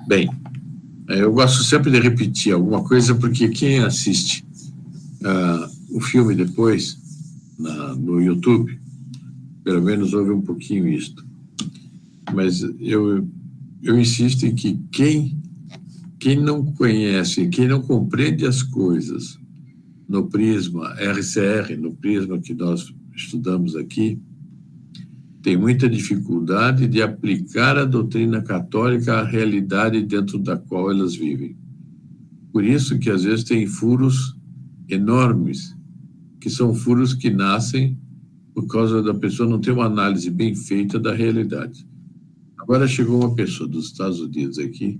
Bem, eu gosto sempre de repetir alguma coisa, porque quem assiste o filme depois, no YouTube, pelo menos ouve um pouquinho isto. Mas eu insisto em que quem não conhece, quem não compreende as coisas no prisma RCR, no prisma que nós estudamos aqui, tem muita dificuldade de aplicar a doutrina católica à realidade dentro da qual elas vivem. Por isso que às vezes tem furos enormes, que são furos que nascem por causa da pessoa não ter uma análise bem feita da realidade. Agora chegou uma pessoa dos Estados Unidos aqui,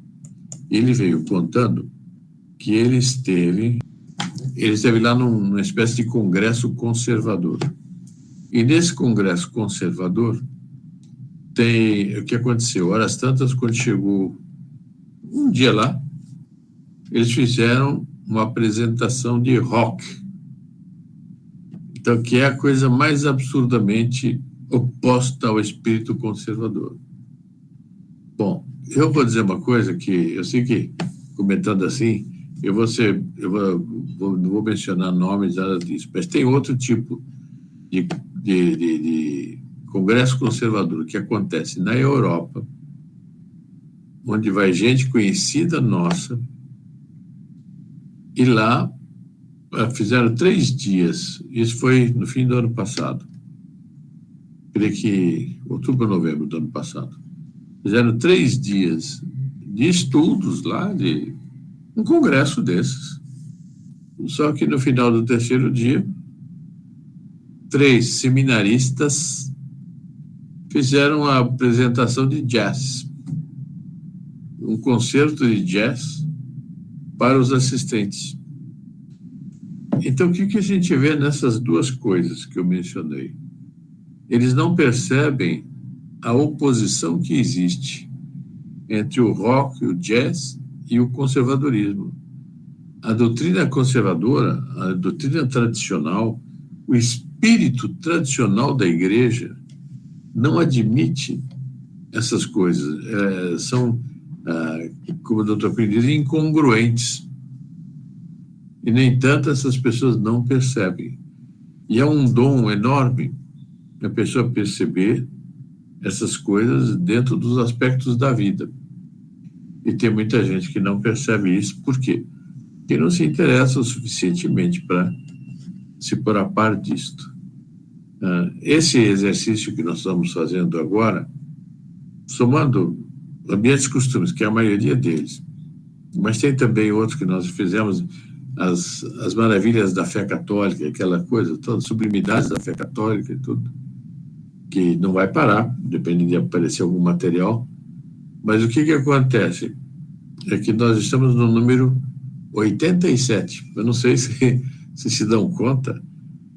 ele veio contando que ele esteve lá numa espécie de congresso conservador. E nesse congresso conservador, o que aconteceu? Horas tantas, quando chegou um dia lá, eles fizeram uma apresentação de rock. Então, que é a coisa mais absurdamente oposta ao espírito conservador. Bom, eu vou dizer uma coisa que eu sei que, comentando assim, não vou mencionar nomes, nada disso, mas tem outro tipo de congresso conservador que acontece na Europa, onde vai gente conhecida nossa, e lá fizeram 3 dias, isso foi no fim do ano passado, creio que outubro ou novembro do ano passado, fizeram 3 dias de estudos lá, de um congresso desses, só que no final do 3º dia, 3 seminaristas fizeram a apresentação de jazz, um concerto de jazz para os assistentes. Então, o que a gente vê nessas duas coisas que eu mencionei? Eles não percebem a oposição que existe entre o rock, o jazz e o conservadorismo. A doutrina conservadora, a doutrina tradicional, o espírito tradicional da igreja não admite essas coisas. São, como o Dr. Pires diz, incongruentes. E, nem tanto, essas pessoas não percebem. E é um dom enorme a pessoa perceber essas coisas dentro dos aspectos da vida. E tem muita gente que não percebe isso. Por quê? Porque não se interessa o suficientemente para se pôr a par disto. Esse exercício que nós estamos fazendo agora, somando ambientes e costumes, que é a maioria deles, mas tem também outros que nós fizemos, as maravilhas da fé católica, aquela coisa toda, as sublimidades da fé católica e tudo, que não vai parar, depende de aparecer algum material. Mas o que acontece? É que nós estamos no número 87. Eu não sei se dão conta,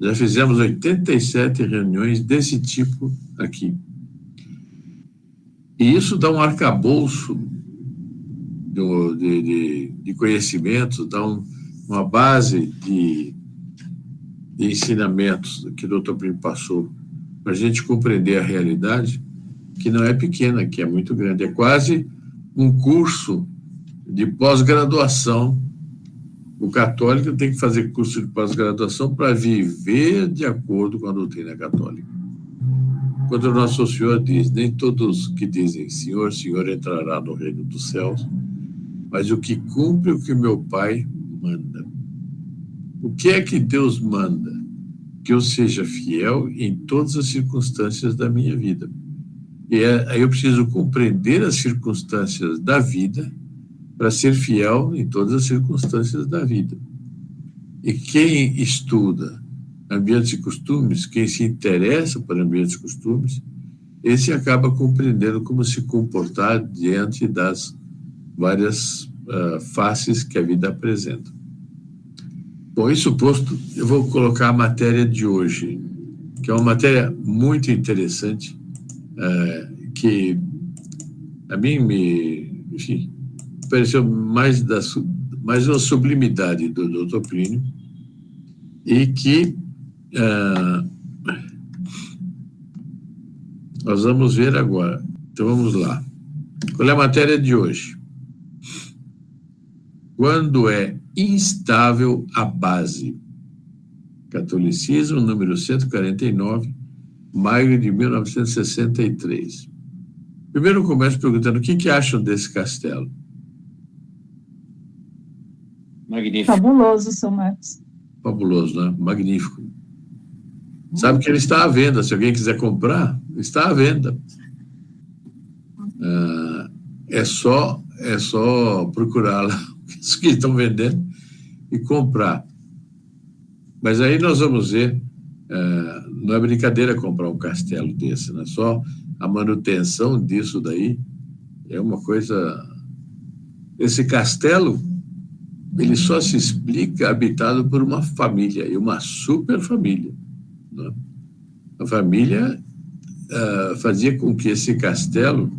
já fizemos 87 reuniões desse tipo aqui. E isso dá um arcabouço de conhecimentos, dá uma base de ensinamentos que o Dr. Plínio passou para a gente compreender a realidade, que não é pequena, que é muito grande. É quase um curso de pós-graduação. O católico tem que fazer curso de pós-graduação para viver de acordo com a doutrina católica. Quando o nosso Senhor diz, nem todos que dizem Senhor, Senhor entrará no reino dos céus, mas o que cumpre o que meu Pai manda. O que é que Deus manda? Que eu seja fiel em todas as circunstâncias da minha vida. E aí eu preciso compreender as circunstâncias da vida para ser fiel em todas as circunstâncias da vida. E quem estuda ambientes e costumes, quem se interessa por ambientes e costumes, esse acaba compreendendo como se comportar diante das várias faces que a vida apresenta. Bom, isso posto, eu vou colocar a matéria de hoje, que é uma matéria muito interessante, que a mim enfim, pareceu mais uma sublimidade do Dr. Plínio, e que nós vamos ver agora. Então vamos lá. Qual é a matéria de hoje? Quando é instável a base. Catolicismo, número 149, maio de 1963. Primeiro eu começo perguntando o que acham desse castelo. Magnífico. Fabuloso, São Marcos. Fabuloso, né? Magnífico. Sabe que ele está à venda, se alguém quiser comprar, está à venda. É só procurar lá os que estão vendendo e comprar. Mas aí nós vamos ver, não é brincadeira comprar um castelo desse, né? Só a manutenção disso daí é uma coisa... Esse castelo, ele só se explica habitado por uma família, e uma super família, né? A família fazia com que esse castelo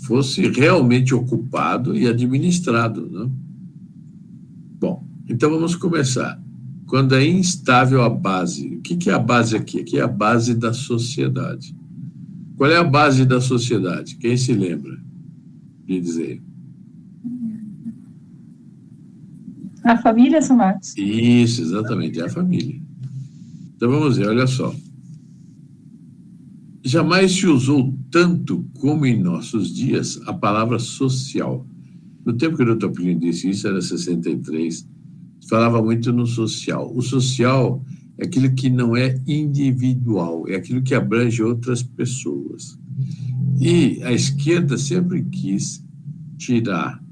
fosse realmente ocupado e administrado, né? Bom, então vamos começar. Quando é instável a base. O que é a base aqui? Aqui é a base da sociedade. Qual é a base da sociedade? Quem se lembra de dizer? A família, São Marcos. Isso, exatamente, é a família. Então vamos ver, olha só. Jamais se usou tanto como em nossos dias a palavra social. No tempo que o Dr. Plínio disse isso, era 63, falava muito no social. O social é aquilo que não é individual, é aquilo que abrange outras pessoas. E a esquerda sempre quis tirar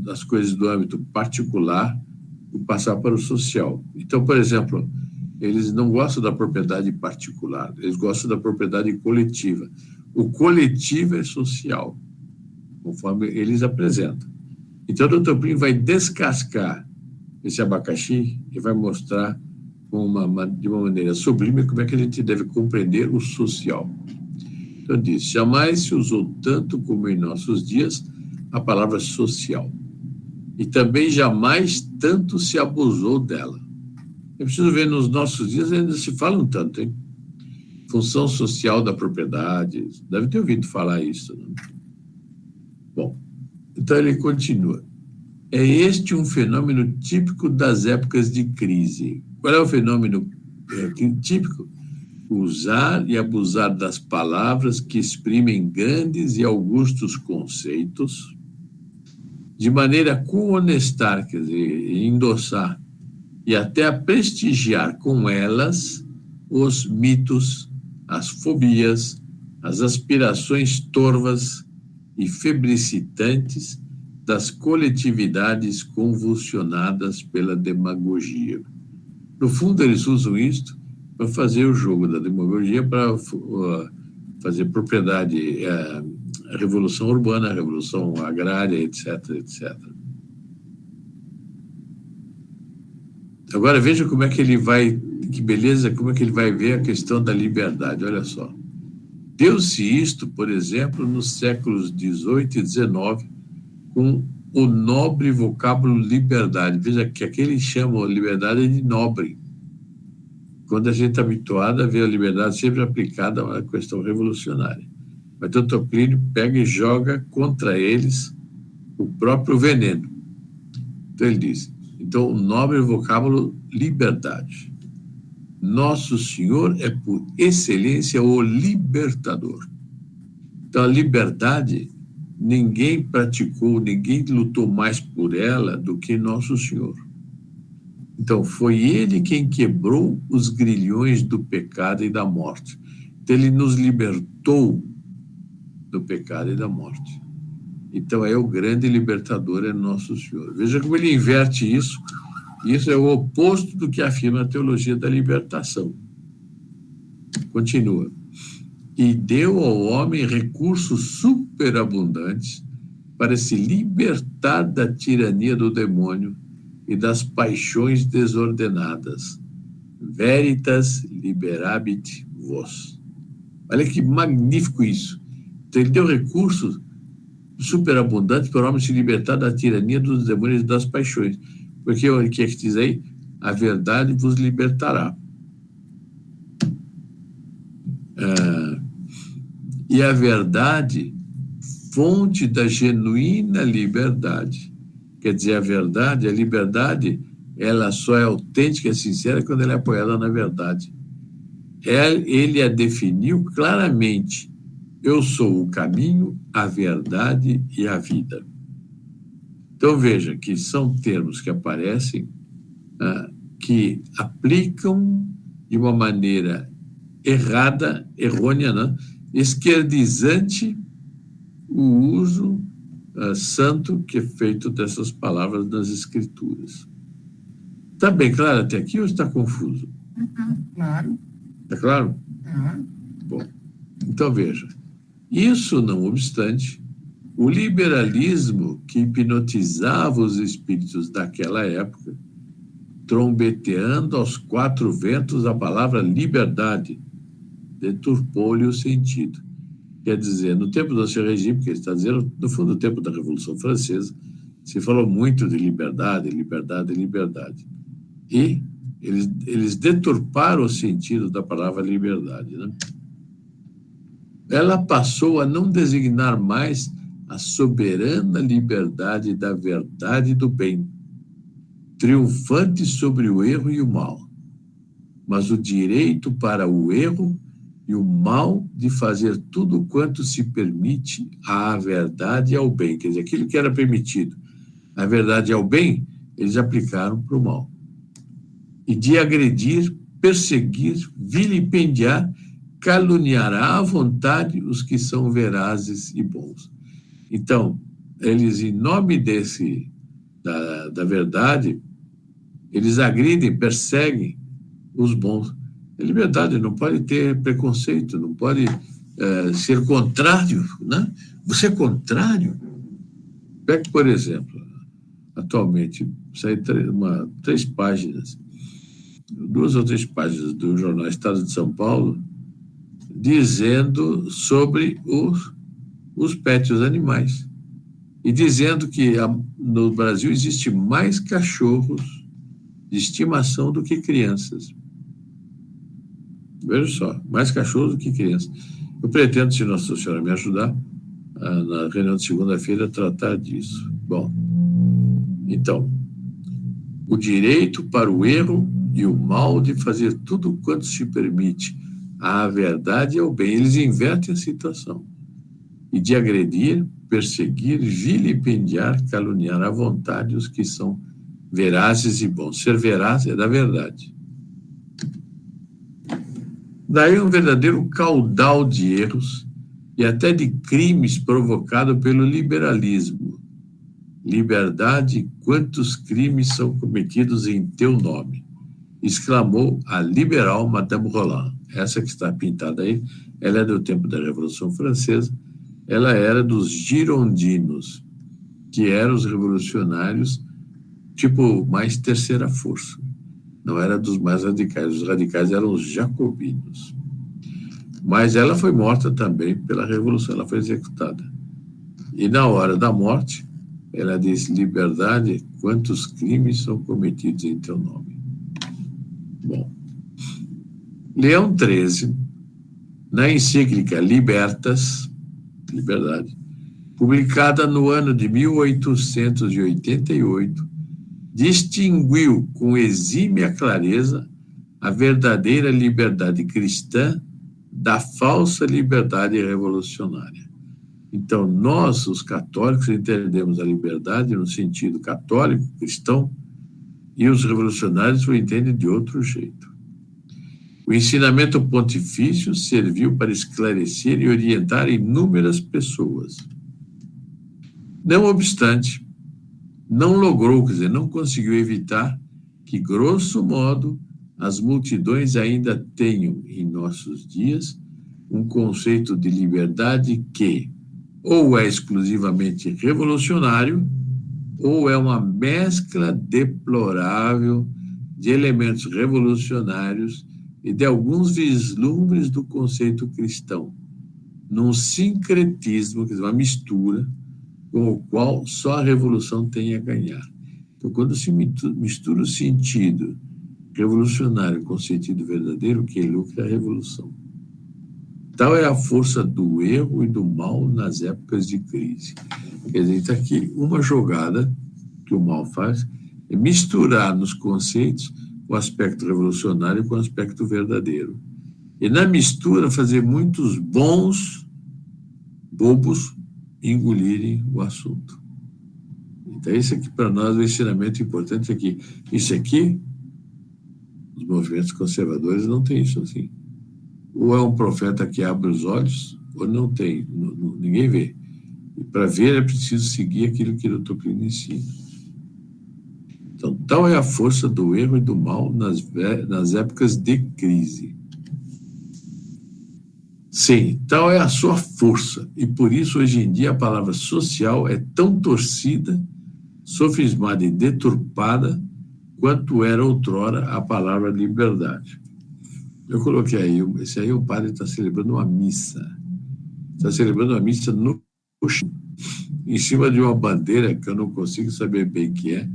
as coisas do âmbito particular e passar para o social. Então, por exemplo, eles não gostam da propriedade particular, eles gostam da propriedade coletiva. O coletivo é social, conforme eles apresentam. Então, o Dr. Plínio vai descascar esse abacaxi e vai mostrar de uma maneira sublime como é que a gente deve compreender o social. Então, diz, jamais se usou tanto como em nossos dias a palavra social. E também jamais tanto se abusou dela. É preciso ver, nos nossos dias ainda se fala um tanto, hein? Função social da propriedade, deve ter ouvido falar isso, né? Bom, então ele continua. É este um fenômeno típico das épocas de crise. Qual é o fenômeno típico? Usar e abusar das palavras que exprimem grandes e augustos conceitos, de maneira a cohonestar, quer dizer, endossar, e até a prestigiar com elas os mitos, as fobias, as aspirações torvas e febricitantes das coletividades convulsionadas pela demagogia. No fundo, eles usam isto para fazer o jogo da demagogia, para fazer propriedade, a revolução urbana, a revolução agrária, etc, etc. Agora veja como é que ele vai, que beleza, como é que ele vai ver a questão da liberdade. Olha só. Deu-se isto, por exemplo, nos séculos XVIII e XIX, com o nobre vocábulo liberdade. Veja que aquele chama a liberdade de nobre. Quando a gente está habituado a ver a liberdade sempre aplicada a uma questão revolucionária. Mas Dr. Plínio pega e joga contra eles o próprio veneno. Então ele diz, então o nobre vocábulo liberdade. Nosso Senhor é por excelência o libertador. Então a liberdade ninguém praticou, ninguém lutou mais por ela do que Nosso Senhor. Então foi ele quem quebrou os grilhões do pecado e da morte. Então ele nos libertou do pecado e da morte. Então é o grande libertador, é Nosso Senhor. Veja como ele inverte isso. Isso é o oposto do que afirma a teologia da libertação. Continua. E deu ao homem recursos superabundantes para se libertar da tirania do demônio e das paixões desordenadas. Veritas liberabit vos. Olha que magnífico isso. Então, ele deu recursos superabundantes para o homem se libertar da tirania dos demônios e das paixões. Porque o que é que diz aí? A verdade vos libertará. E a verdade, fonte da genuína liberdade. quer dizer a verdade, a liberdade, ela só é autêntica e sincera quando ela é apoiada na verdade. Ele a definiu claramente. Eu sou o caminho, a verdade e a vida. Então, veja que são termos que aparecem que aplicam de uma maneira errada, errônea, né? Esquerdizante, o uso santo que é feito dessas palavras nas Escrituras. Está bem claro até aqui ou está confuso? Claro. Está claro? Bom, então veja. Isso, não obstante, o liberalismo que hipnotizava os espíritos daquela época, trombeteando aos quatro ventos a palavra liberdade, deturpou-lhe o sentido. Quer dizer, no tempo do Ancien Regime, que ele está dizendo, no fundo, no tempo da Revolução Francesa, se falou muito de liberdade, liberdade, liberdade. E eles deturparam o sentido da palavra liberdade, né? Ela passou a não designar mais a soberana liberdade da verdade e do bem, triunfante sobre o erro e o mal, mas o direito para o erro e o mal de fazer tudo quanto se permite à verdade e ao bem. Quer dizer, aquilo que era permitido à verdade e ao bem, eles aplicaram para o mal. E de agredir, perseguir, vilipendiar, caluniará à vontade os que são verazes e bons. Então, eles, em nome da verdade, eles agridem, perseguem os bons. A liberdade não pode ter preconceito, não pode ser contrário, né? Você é contrário. Pegue, por exemplo, atualmente, sai 3 páginas, 2 ou 3 páginas do jornal Estado de São Paulo, dizendo sobre os pets, os animais, e dizendo que no Brasil existe mais cachorros de estimação do que crianças. Veja só, mais cachorros do que crianças. Eu pretendo, se Nossa Senhora me ajudar, na reunião de segunda-feira, tratar disso. Bom, então, o direito para o erro e o mal de fazer tudo quanto se permite à verdade e ao bem. Eles invertem a situação. E de agredir, perseguir, vilipendiar, caluniar à vontade os que são verazes e bons. Ser veraz é da verdade. Daí um verdadeiro caudal de erros e até de crimes provocado pelo liberalismo. Liberdade, quantos crimes são cometidos em teu nome? Exclamou a liberal Madame Roland. Essa que está pintada aí, ela é do tempo da Revolução Francesa, ela era dos girondinos, que eram os revolucionários, tipo, mais terceira força. Não era dos mais radicais, os radicais eram os jacobinos. Mas ela foi morta também pela Revolução, ela foi executada. E na hora da morte, ela diz, liberdade, quantos crimes são cometidos em teu nome? Bom, Leão XIII, na encíclica Libertas, liberdade, publicada no ano de 1888, distinguiu com exímia clareza a verdadeira liberdade cristã da falsa liberdade revolucionária. Então, nós, os católicos, entendemos a liberdade no sentido católico, cristão, e os revolucionários o entendem de outro jeito. O ensinamento pontifício serviu para esclarecer e orientar inúmeras pessoas. Não obstante, não logrou, quer dizer, não conseguiu evitar que, grosso modo, as multidões ainda tenham, em nossos dias, um conceito de liberdade que ou é exclusivamente revolucionário ou é uma mescla deplorável de elementos revolucionários e de alguns vislumbres do conceito cristão, num sincretismo, quer dizer, uma mistura, com o qual só a revolução tem a ganhar. Então, quando se mistura o sentido revolucionário com o sentido verdadeiro, quem lucra é a revolução. Tal é a força do erro e do mal nas épocas de crise. Quer dizer, está aqui uma jogada que o mal faz é misturar nos conceitos o aspecto revolucionário com o aspecto verdadeiro. E na mistura fazer muitos bons bobos engolirem o assunto. Então, esse aqui, para nós, o ensinamento importante é que isso aqui, os movimentos conservadores não têm isso assim. Ou é um profeta que abre os olhos, ou não tem, ninguém vê. E para ver é preciso seguir aquilo que o Tocqueville ensina. Então, tal é a força do erro e do mal nas épocas de crise. Sim, tal é a sua força. E por isso, hoje em dia, a palavra social é tão torcida, sofismada e deturpada quanto era outrora a palavra liberdade. Eu coloquei aí, esse aí o padre está celebrando uma missa. Está celebrando uma missa no chão, em cima de uma bandeira que eu não consigo saber bem o que é,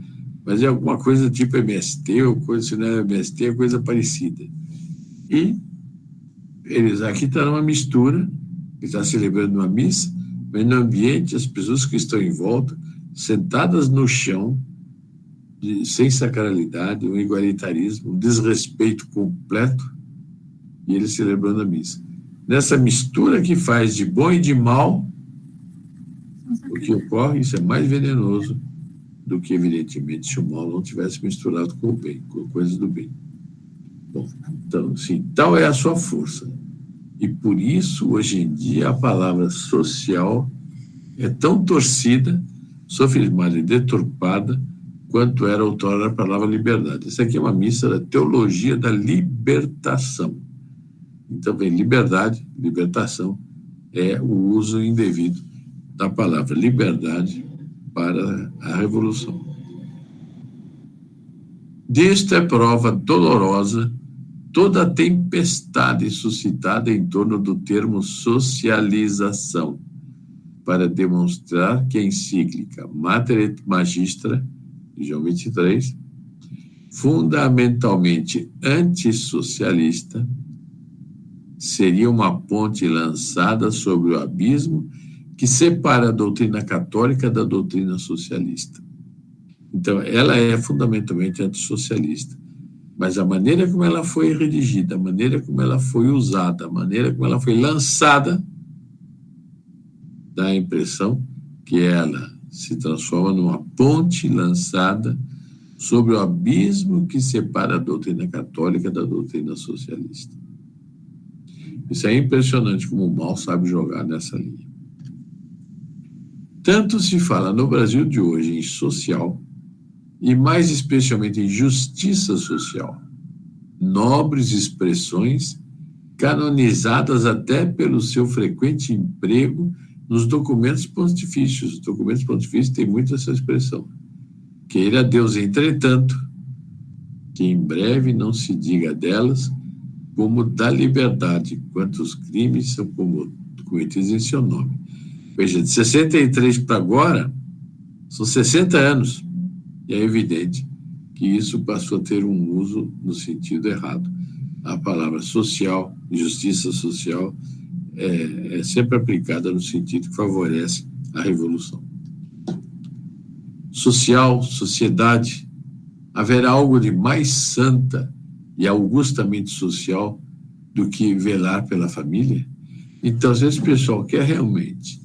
mas é alguma coisa tipo MST, ou coisa, se não é MST, é coisa parecida. E eles aqui está numa mistura, está celebrando uma missa, mas no ambiente as pessoas que estão em volta, sentadas no chão, sem sacralidade, um igualitarismo, um desrespeito completo, e eles celebrando a missa. Nessa mistura que faz de bom e de mal, o que ocorre, isso é mais venenoso do que, evidentemente, se o mal não tivesse misturado com o bem, com coisas do bem. Bom, então, sim, tal é a sua força. E por isso, hoje em dia, a palavra social é tão torcida, sofismada e deturpada, quanto era outrora a palavra liberdade. Essa aqui é uma missa da teologia da libertação. Então, vem liberdade, libertação, é o uso indevido da palavra liberdade para a revolução. Disto é prova dolorosa toda a tempestade suscitada em torno do termo socialização, para demonstrar que a encíclica Mater et Magistra, de João 23, fundamentalmente antissocialista, seria uma ponte lançada sobre o abismo que separa a doutrina católica da doutrina socialista. Então, ela é fundamentalmente antissocialista, mas a maneira como ela foi redigida, a maneira como ela foi usada, a maneira como ela foi lançada, dá a impressão que ela se transforma numa ponte lançada sobre o abismo que separa a doutrina católica da doutrina socialista. Isso é impressionante como o mal sabe jogar nessa linha. Tanto se fala no Brasil de hoje em social, e mais especialmente em justiça social, nobres expressões canonizadas até pelo seu frequente emprego nos documentos pontifícios. Os documentos pontifícios têm muito essa expressão. Queira Deus, entretanto, que em breve não se diga delas como da liberdade, quantos crimes são cometidos em seu nome. Veja, de 63 para agora, são 60 anos. E é evidente que isso passou a ter um uso no sentido errado. A palavra social, justiça social, é sempre aplicada no sentido que favorece a revolução. Social, sociedade, haverá algo de mais santa e augustamente social do que velar pela família? Então, se esse pessoal quer realmente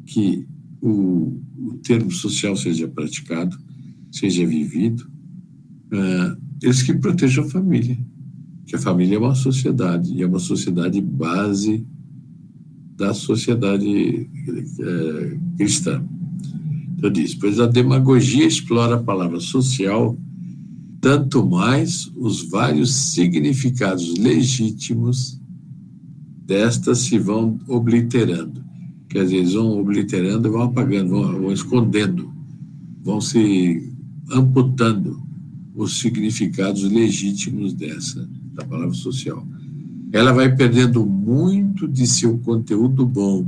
que o termo social seja praticado, seja vivido, eles que protejam a família, que a família é uma sociedade, e é uma sociedade base da sociedade cristã. Então diz, pois a demagogia explora a palavra social, tanto mais os vários significados legítimos destas se vão obliterando. Quer dizer, eles vão obliterando e vão apagando, vão escondendo, vão se amputando os significados legítimos da palavra social. Ela vai perdendo muito de seu conteúdo bom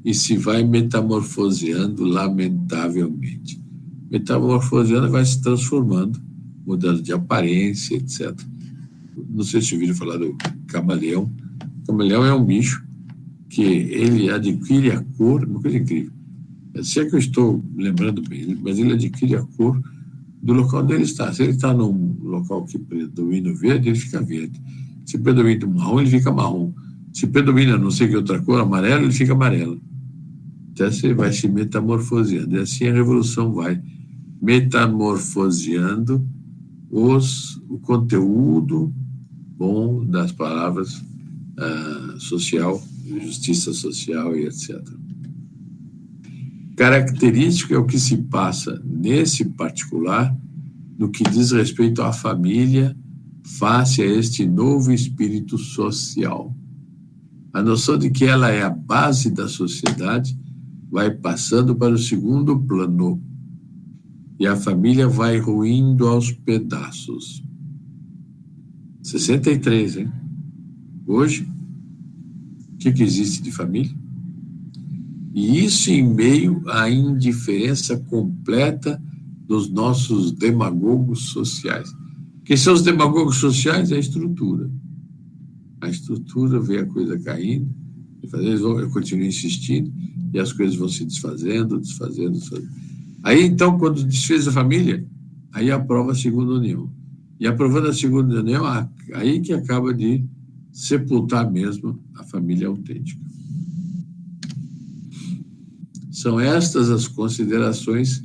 e se vai metamorfoseando lamentavelmente. Metamorfoseando, vai se transformando, mudando de aparência, etc. Não sei se ouviram falar do camaleão. O camaleão é um bicho que ele adquire a cor, uma coisa incrível. Se é que eu estou lembrando bem, mas ele adquire a cor do local onde ele está. Se ele está num local que predomina o verde, ele fica verde. Se predomina o marrom, ele fica marrom. Se predomina não sei que outra cor, amarelo, ele fica amarelo. Até você vai se metamorfoseando. E assim a revolução vai metamorfoseando o conteúdo bom das palavras social, justiça social e etc. Característico é o que se passa nesse particular no que diz respeito à família face a este novo espírito social. A noção de que ela é a base da sociedade vai passando para o segundo plano e a família vai ruindo aos pedaços. 63, hein? Hoje, o que existe de família? E isso em meio à indiferença completa dos nossos demagogos sociais. Quem são os demagogos sociais? É a estrutura. A estrutura vê a coisa caindo, eu continuo insistindo, e as coisas vão se desfazendo. Aí, então, quando desfez a família, aí aprova a segunda união. E aprovando a segunda união, aí que acaba de sepultar mesmo a família autêntica. São estas as considerações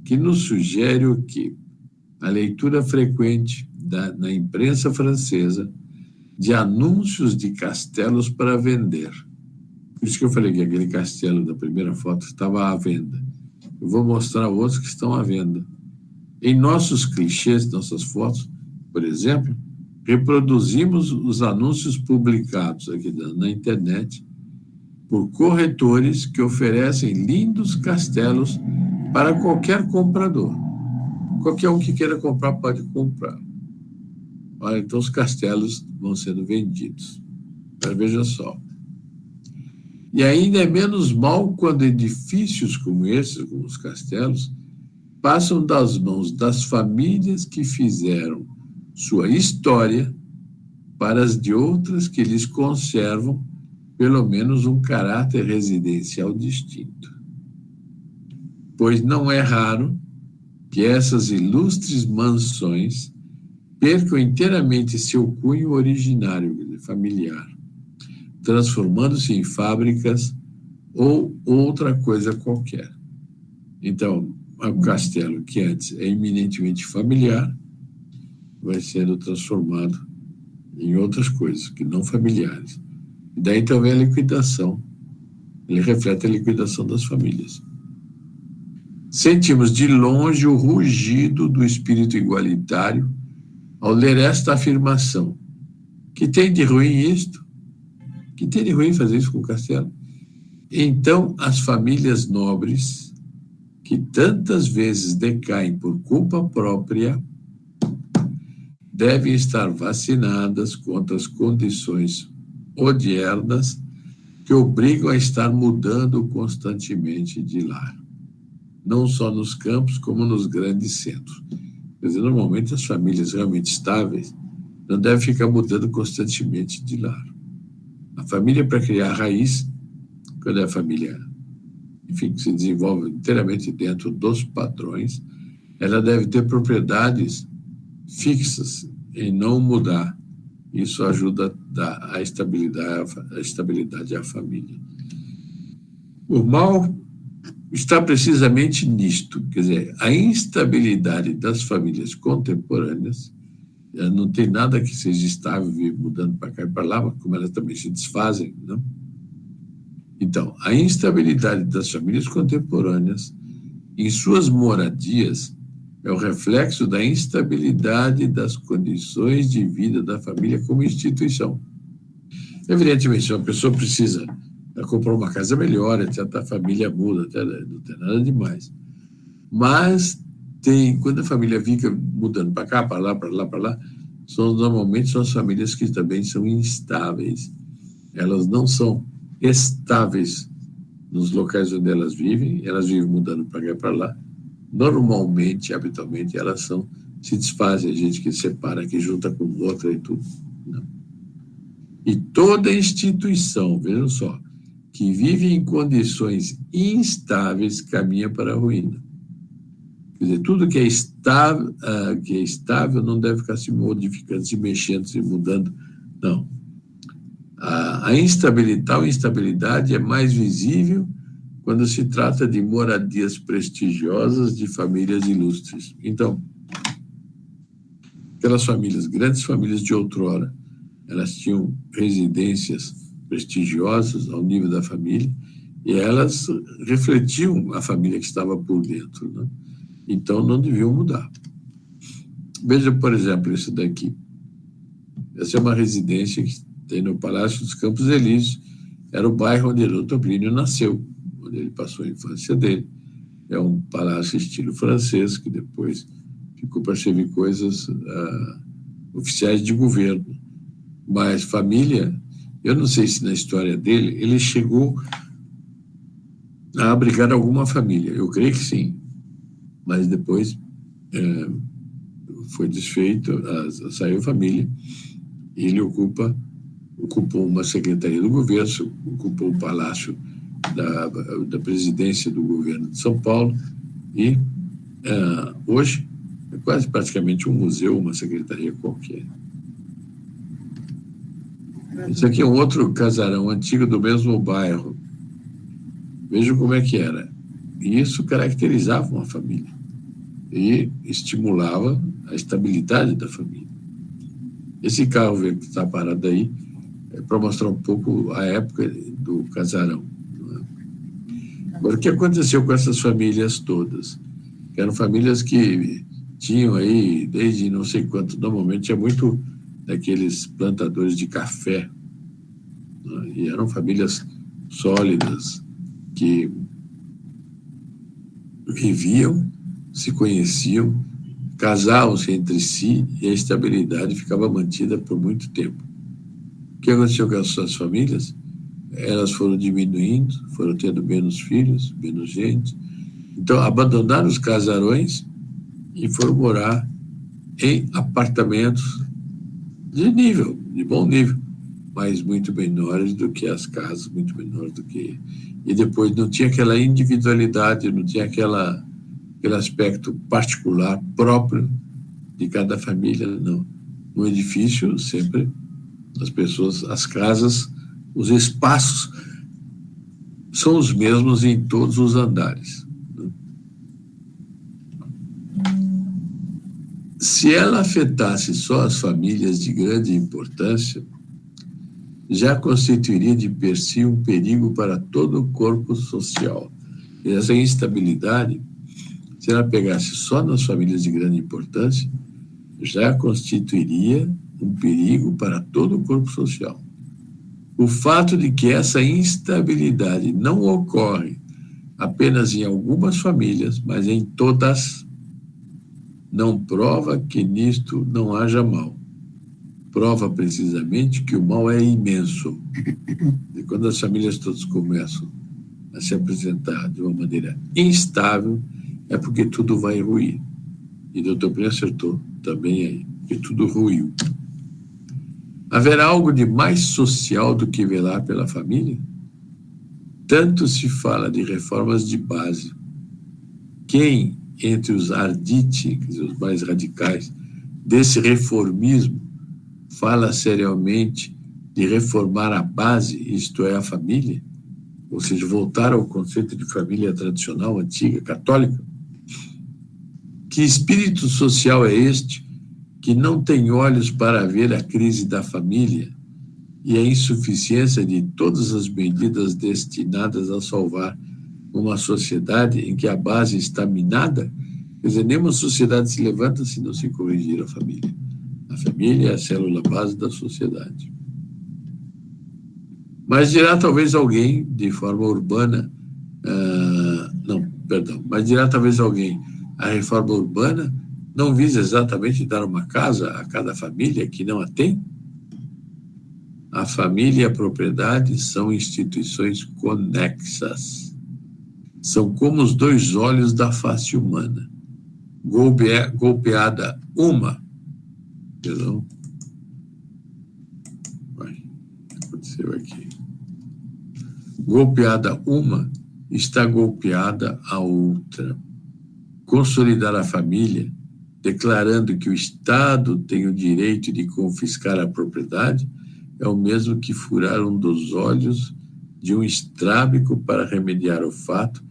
que nos sugerem o que a leitura frequente na imprensa francesa de anúncios de castelos para vender. Por isso que eu falei que aquele castelo da primeira foto estava à venda. Eu vou mostrar outros que estão à venda. Em nossos clichês, nossas fotos, por exemplo, reproduzimos os anúncios publicados aqui na internet por corretores que oferecem lindos castelos para qualquer comprador. Qualquer um que queira comprar pode comprar. Olha, então os castelos vão sendo vendidos. Mas veja só. E ainda é menos mal quando edifícios como esses, como os castelos, passam das mãos das famílias que fizeram sua história para as de outras que lhes conservam pelo menos um caráter residencial distinto. Pois não é raro que essas ilustres mansões percam inteiramente seu cunho originário, familiar, transformando-se em fábricas ou outra coisa qualquer. Então, o castelo, que antes é eminentemente familiar, vai sendo transformado em outras coisas, que não familiares. E daí também a liquidação. Ele reflete a liquidação das famílias. Sentimos de longe o rugido do espírito igualitário ao ler esta afirmação. Que tem de ruim isto? Que tem de ruim fazer isso com o castelo? Então, as famílias nobres, que tantas vezes decaem por culpa própria, devem estar vacinadas contra as condições odiernas que obrigam a estar mudando constantemente de lar. Não só nos campos, como nos grandes centros. Quer dizer, normalmente as famílias realmente estáveis não devem ficar mudando constantemente de lar. A família, para criar raiz, quando é a família, enfim, que se desenvolve inteiramente dentro dos padrões, ela deve ter propriedades fixas e não mudar. Isso ajuda a dar a estabilidade à família. O mal está precisamente nisto, quer dizer, a instabilidade das famílias contemporâneas. Não tem nada que seja estável, mudando para cá e para lá, mas como elas também se desfazem, não? Então, a instabilidade das famílias contemporâneas em suas moradias é o reflexo da instabilidade das condições de vida da família como instituição. Evidentemente, se uma pessoa precisa comprar uma casa melhor, etc., a família muda, não tem nada demais. Mas quando a família fica mudando para cá, para lá, para lá, para lá, normalmente são as famílias que também são instáveis. Elas não são estáveis nos locais onde elas vivem mudando para cá e para lá. Normalmente, habitualmente, elas se desfazem, a gente que separa, que junta com outra e tudo. Não. E toda instituição, vejam só, que vive em condições instáveis caminha para a ruína. Quer dizer, tudo que é estável não deve ficar se modificando, se mexendo, se mudando. Não. A instabilidade é mais visível quando se trata de moradias prestigiosas de famílias ilustres. Então, aquelas famílias, grandes famílias de outrora, elas tinham residências prestigiosas ao nível da família e elas refletiam a família que estava por dentro, né? Então, não deviam mudar. Veja, por exemplo, isso daqui. Essa é uma residência que tem no Palácio dos Campos Elíseos. Era o bairro onde Dr. Plínio nasceu, onde ele passou a infância dele. É um palácio estilo francês, que depois ficou para servir coisas oficiais de governo. Mas família, eu não sei se na história dele, ele chegou a abrigar alguma família. Eu creio que sim. Mas depois foi desfeito, saiu a família, e ele ocupou uma secretaria do governo, ocupou o palácio da presidência do governo de São Paulo, e hoje é quase praticamente um museu, uma secretaria qualquer. Isso aqui é um outro casarão antigo do mesmo bairro. Vejam como é que era. E isso caracterizava uma família e estimulava a estabilidade da família. Esse carro que está parado aí é para mostrar um pouco a época do casarão. Agora, o que aconteceu com essas famílias todas? Que eram famílias que tinham aí, desde não sei quanto, normalmente tinha muito daqueles plantadores de café, né? E eram famílias sólidas, que viviam, se conheciam, casavam-se entre si e a estabilidade ficava mantida por muito tempo. O que aconteceu com as suas famílias? Elas foram diminuindo, foram tendo menos filhos, menos gente. Então, abandonaram os casarões e foram morar em apartamentos de bom nível, mas muito menores do que as casas, muito menores do que... E depois não tinha aquela individualidade, não tinha aquele aspecto particular próprio de cada família, não. No edifício, sempre, as pessoas, as casas, os espaços são os mesmos em todos os andares. Se ela afetasse só as famílias de grande importância, já constituiria de per si um perigo para todo o corpo social. E essa instabilidade, se ela pegasse só nas famílias de grande importância, já constituiria um perigo para todo o corpo social. O fato de que essa instabilidade não ocorre apenas em algumas famílias, mas em todas, não prova que nisto não haja mal. Prova precisamente que o mal é imenso. E quando as famílias todas começam a se apresentar de uma maneira instável, é porque tudo vai ruir. E o Dr. Plínio acertou também aí, que tudo ruiu. Haverá algo de mais social do que velar pela família? Tanto se fala de reformas de base. Quem, entre os arditi, quer dizer, os mais radicais, desse reformismo, fala seriamente de reformar a base, isto é, a família? Ou seja, voltar ao conceito de família tradicional, antiga, católica? Que espírito social é este que não tem olhos para ver a crise da família e a insuficiência de todas as medidas destinadas a salvar uma sociedade em que a base está minada? Quer dizer, nenhuma sociedade se levanta se não se corrigir a família. A família é a célula base da sociedade. Mas dirá talvez alguém, de forma urbana, mas dirá talvez alguém, a reforma urbana não visa exatamente dar uma casa a cada família que não a tem? A família e a propriedade são instituições conexas. São como os dois olhos da face humana. Golpeada uma... Perdão. O que aconteceu aqui? Golpeada uma, está golpeada a outra. Consolidar a família, declarando que o Estado tem o direito de confiscar a propriedade, é o mesmo que furar um dos olhos de um estrábico para remediar o fato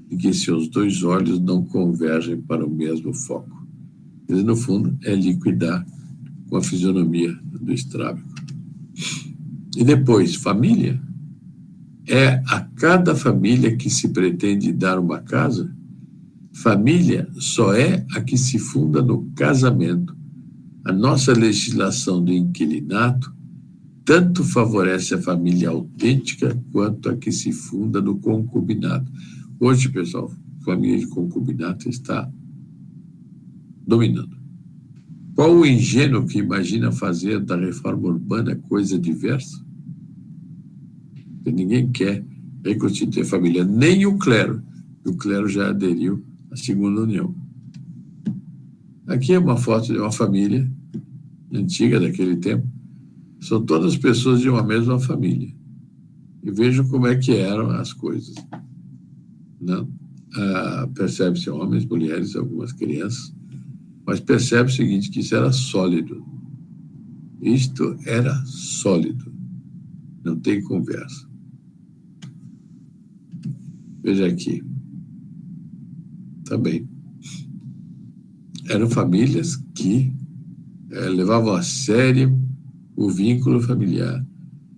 de que seus dois olhos não convergem para o mesmo foco. Mas, no fundo, é liquidar com a fisionomia do estrábico. E depois, família é a cada família que se pretende dar uma casa. Família só é a que se funda no casamento. A nossa legislação do inquilinato tanto favorece a família autêntica quanto a que se funda no concubinato. Hoje, pessoal, a família de concubinato está dominando. Qual o ingênuo que imagina fazer da reforma urbana coisa diversa? Ninguém quer reconstituir a família, nem o clero. O clero já aderiu à segunda união. Aqui é uma foto de uma família antiga daquele tempo. São todas pessoas de uma mesma família. E vejam como é que eram as coisas. Não? Percebe-se homens, mulheres, algumas crianças, mas percebe o seguinte, que isso era sólido. Isto era sólido. Não tem conversa. Veja aqui. Também. Eram famílias que levavam a sério o vínculo familiar.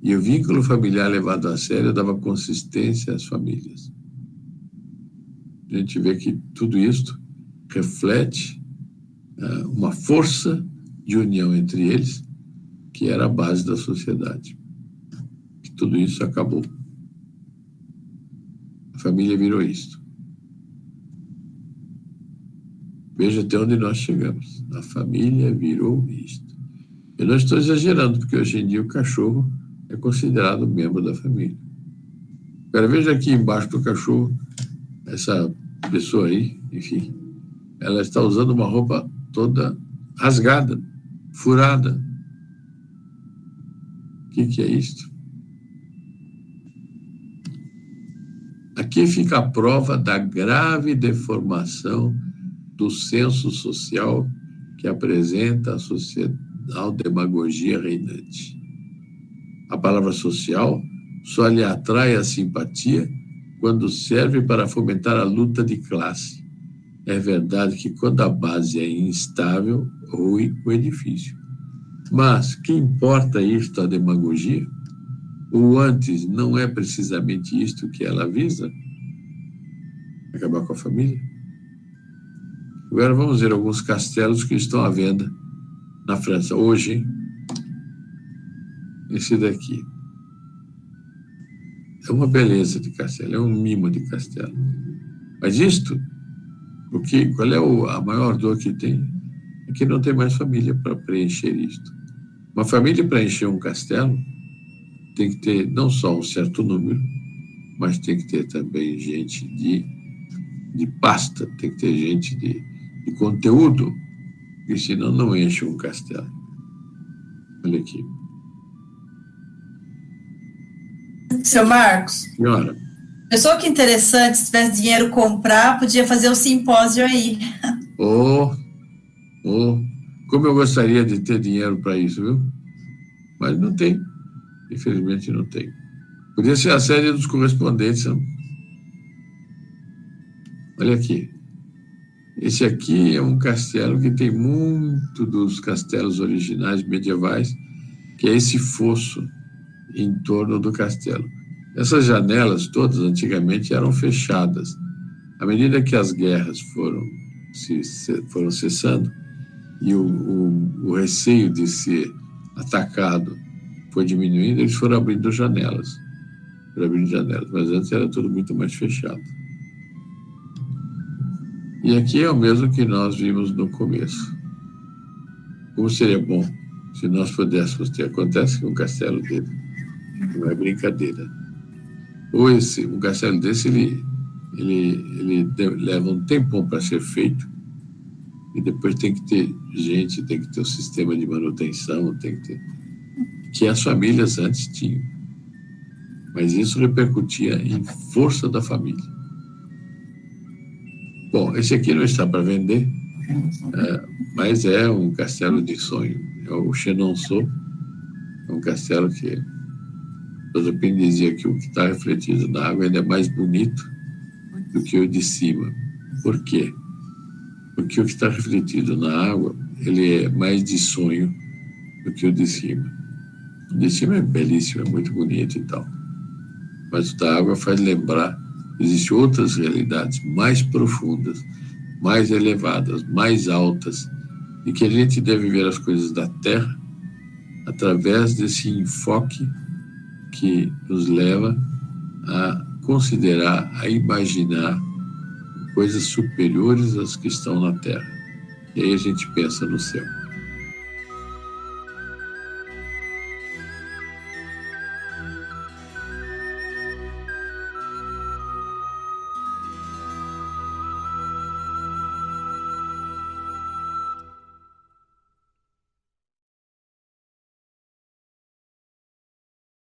E o vínculo familiar levado a sério dava consistência às famílias. A gente vê que tudo isso reflete uma força de união entre eles, que era a base da sociedade. E tudo isso acabou. A família virou isto. Veja até onde nós chegamos. A família virou isto. Eu não estou exagerando, porque hoje em dia o cachorro é considerado membro da família. Agora veja aqui embaixo do cachorro, essa pessoa aí, enfim, ela está usando uma roupa toda rasgada, furada. O que é isto? Aqui fica a prova da grave deformação do senso social que apresenta a social demagogia reinante. A palavra social só lhe atrai a simpatia quando serve para fomentar a luta de classe. É verdade que quando a base é instável, rui o edifício. Mas que importa isto a demagogia? Ou antes, não é precisamente isto que ela visa? Acabar com a família? Agora vamos ver alguns castelos que estão à venda na França. Hoje, hein? Esse daqui. É uma beleza de castelo, é um mimo de castelo. Mas isto, qual é a maior dor que tem? É que não tem mais família para preencher isto. Uma família para encher um castelo tem que ter não só um certo número, mas tem que ter também gente de pasta, tem que ter gente de conteúdo, e senão não enche um castelo. Olha aqui. Seu Marcos. Senhora. Pessoal, que interessante, se tivesse dinheiro comprar, podia fazer um simpósio aí. Como eu gostaria de ter dinheiro para isso, viu? Mas não tem. Infelizmente não tem. Podia ser a série dos correspondentes. Não? Olha aqui. Esse aqui é um castelo que tem muito dos castelos originais medievais, que é esse fosso em torno do castelo. Essas janelas todas antigamente eram fechadas. À medida que as guerras foram cessando e o receio de ser atacado foi diminuindo, eles foram abrindo janelas. Mas antes era tudo muito mais fechado. E aqui é o mesmo que nós vimos no começo. Como seria bom se nós pudéssemos ter. Acontece que um castelo dele não é brincadeira. Ou um castelo desse, ele leva um tempão para ser feito, e depois tem que ter gente, tem que ter um sistema de manutenção, tem que ter, que as famílias antes tinham. Mas isso repercutia em força da família. Bom, esse aqui não está para vender, mas é um castelo de sonho. É o Chenonceau, é um castelo que Joséphine dizia que o que está refletido na água ainda é mais bonito do que o de cima. Por quê? Porque o que está refletido na água, ele é mais de sonho do que o de cima. O de cima é belíssimo, é muito bonito e tal. Mas o da água faz lembrar que existem outras realidades mais profundas, mais elevadas, mais altas, e que a gente deve ver as coisas da Terra através desse enfoque que nos leva a considerar, a imaginar coisas superiores às que estão na Terra. E aí a gente pensa no céu.